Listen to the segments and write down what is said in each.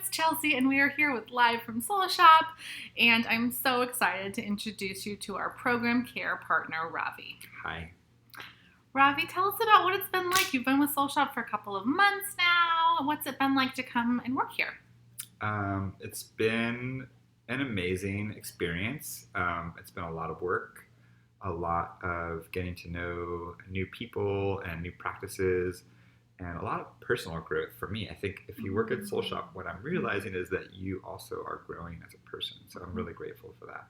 it's Chelsea, and we are here with Live from Soul Shop, and I'm so excited to introduce you to our program care partner, Ravi. Hi. Ravi, tell us about what it's been like. You've been with Soul Shop for a couple of months now. What's it been like to come and work here? It's been an amazing experience. It's been a lot of work, a lot of getting to know new people and new practices, and a lot of personal growth for me. I think if you work at Soul Shop, what I'm realizing is that you also are growing as a person. So I'm really grateful for that.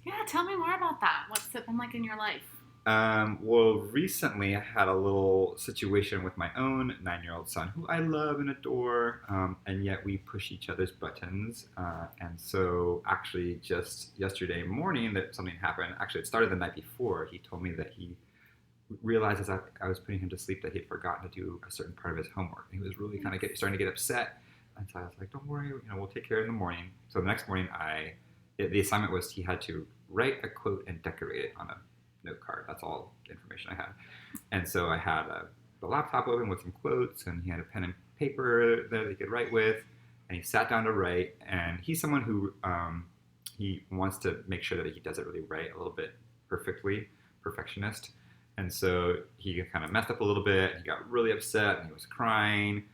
Yeah, tell me more about that. What's it been like in your life? Well, recently I had a little situation with my own 9-year-old son, who I love and adore, and yet we push each other's buttons. And so actually just yesterday morning that something happened. Actually, it started the night before. He told me that he realized as I was putting him to sleep that he had forgotten to do a certain part of his homework. And he was really kind of starting to get upset. And so I was like, don't worry, we'll take care of it in the morning. So the next morning, the assignment was he had to write a quote and decorate it on a note card. That's all the information I had. And so I had the laptop open with some quotes, and he had a pen and paper that he could write with, and he sat down to write. And he's someone who he wants to make sure that he does it really right, a little bit perfectly, perfectionist. And so he kind of messed up a little bit, and he got really upset, and he was crying.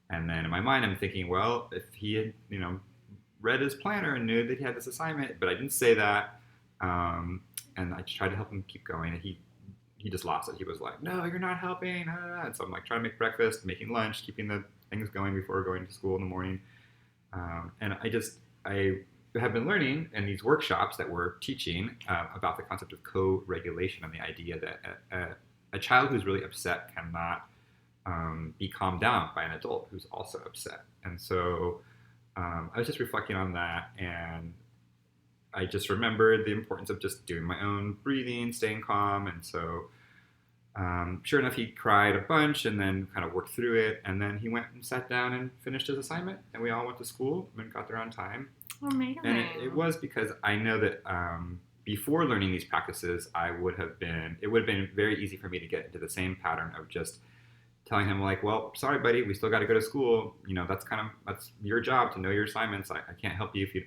And then in my mind, I'm thinking, well, if he had, read his planner and knew that he had this assignment, but I didn't say that, and I tried to help him keep going, and he just lost it. He was like, no, you're not helping. And so I'm like trying to make breakfast, making lunch, keeping the things going before going to school in the morning. And I have been learning in these workshops that we're teaching about the concept of co-regulation and the idea that a child who's really upset cannot be calmed down by an adult who's also upset. And so I was just reflecting on that, and I just remembered the importance of just doing my own breathing, staying calm. And so sure enough, he cried a bunch and then kind of worked through it. And then he went and sat down and finished his assignment, and we all went to school and got there on time. Amazing. And it was because I know that before learning these practices, it would have been very easy for me to get into the same pattern of just telling him like, well, sorry, buddy, we still got to go to school. That's your job to know your assignments. I can't help you if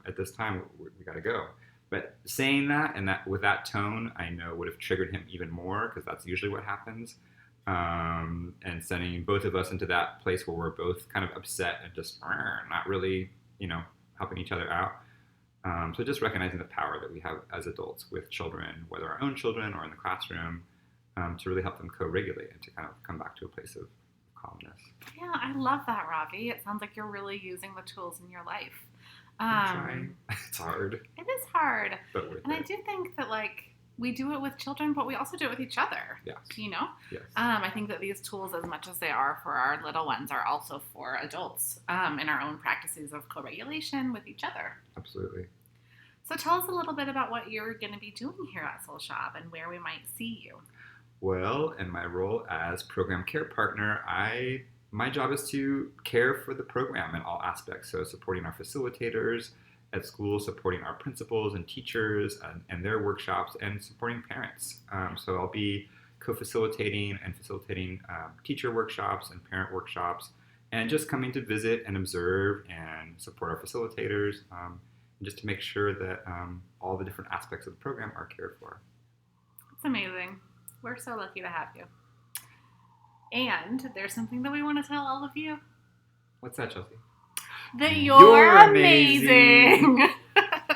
at this time we got to go. But saying that and that with that tone, I know would have triggered him even more, because that's usually what happens. And sending both of us into that place where we're both kind of upset and just not really, helping each other out. So just recognizing the power that we have as adults with children, whether our own children or in the classroom, to really help them co-regulate and to kind of come back to a place of calmness. Yeah, I love that, Ravi. It sounds like you're really using the tools in your life. I'm trying. It's hard. It is hard. But worth and it. I do think that, we do it with children, but we also do it with each other. Yes. Yes. I think that these tools, as much as they are for our little ones, are also for adults in our own practices of co-regulation with each other. Absolutely. So tell us a little bit about what you're going to be doing here at Soul Shop and where we might see you. Well, in my role as program care partner, my job is to care for the program in all aspects. So supporting our facilitators at school, supporting our principals and teachers and their workshops, and supporting parents. So I'll be co-facilitating and facilitating teacher workshops and parent workshops, and just coming to visit and observe and support our facilitators, and just to make sure that all the different aspects of the program are cared for. It's amazing. We're so lucky to have you. And there's something that we want to tell all of you. What's that, Chelsea? That you're amazing.